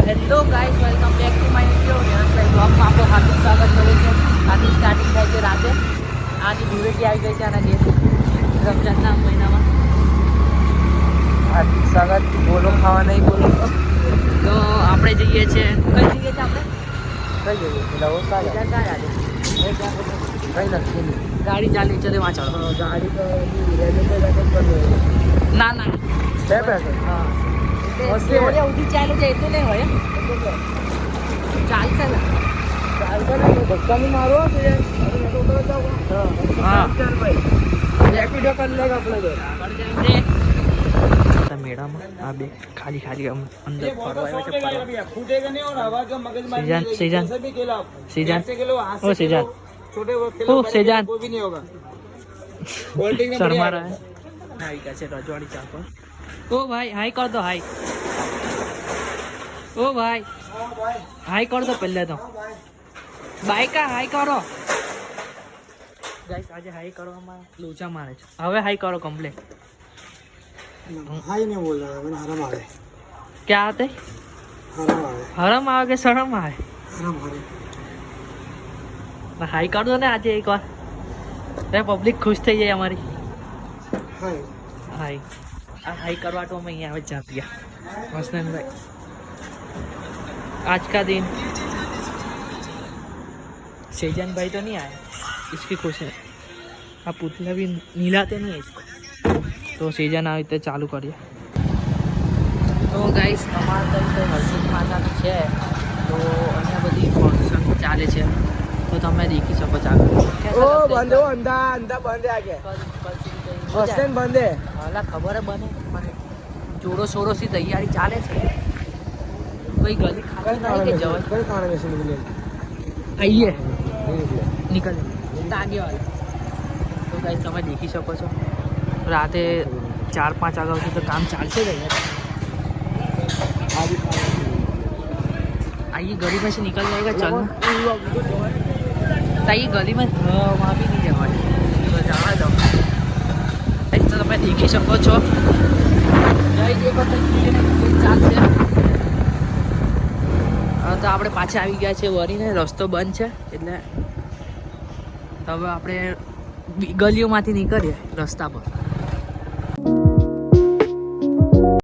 Hello guys, welcome back to my video. યશભાઈ બ્લોગમાં આપણું હાર્દિક સ્વાગત કરું છું. આજની સ્ટાર્ટિંગ થાય છે રાતે. આજે ધૂળેટી આવી ગઈ છે આના જે રમજાનના મહિનામાં. હાર્દિક સ્વાગત. બોલો ખાવા નહીં બોલો. તો આપણે જઈએ છીએ કઈ જઈએ છીએ આપણે કઈ જઈએ કઈ નથી ગાડી ચાલી ચલે વાં ચાલો ગાડી તો ના ના બે હા ઉધી ચાલુ છે એટલું નહીં હોય ચાલશે ને ચાલશે ને ધક્કા નહીં મારો હા રેપિડો કરી લે આપણે મેળામાં આ બે ખાલી ખાલી અંદર ફરવા આવ્યો છે सीजन ओ सीजन ओ सीजन शर्मा रहा है हाई कैसे रजवाड़ी चाको ओ भाई हाई कर दो हाई ओ भाई हाई कर दो पहले तो बाइक का हाई करो गाइस आज हाई करो हमारा लोचा मारे છે હવે हाई करो कंप्लीट हाई नहीं बोल रहा है मैंने हरम आ गए क्या आते हरम आ के शरम आए हरम आ गए हाई कर दो ने आज एक बार रे पब्लिक खुश થઈ જાય અમારી हाई हाई આ हाई કરવા તો અમે અહીંયા આવે ચા पिया मसलन भाई आज का दिन सेजन भाई तो नहीं आया इसकी खुशी આ पुतला भी नीलाते नहीं है इसको तो सीजन આવી તો ચાલુ કરીએ તો ગાઈસ અમારા તો હર્ષદ માતાનું છે તો અહીંયા બધી ફંક્શન ચાલે છે तो તમે દેખી શકો છો ओ बंदे वो अंधा अंधा बंदे आ गया हसन बंदे હાલા ખબર બને મને જોરો શોરો થી તૈયારી ચાલે છે કોઈ ગલી ખાલી નહીં કે જવાય कोई खाने में से निकले આઈએ નીકળ તાગે વાળા તો ગાઈસ તમે દેખી શકો છો રાતે 4-5 વાગ્યા સુધી તો કામ ચાલશે જ आइए गली में से निकल जाएगा चल ताई गली में वहाँ भी नहीं जवा तो जाना दो तो તમે દેખી શકો છો ચાલશે તો આપણે પાછા આવી ગયા છે વરીને રસ્તો બંધ છે એટલે હવે આપણે ગલીઓમાંથી નીકળીએ રસ્તા પર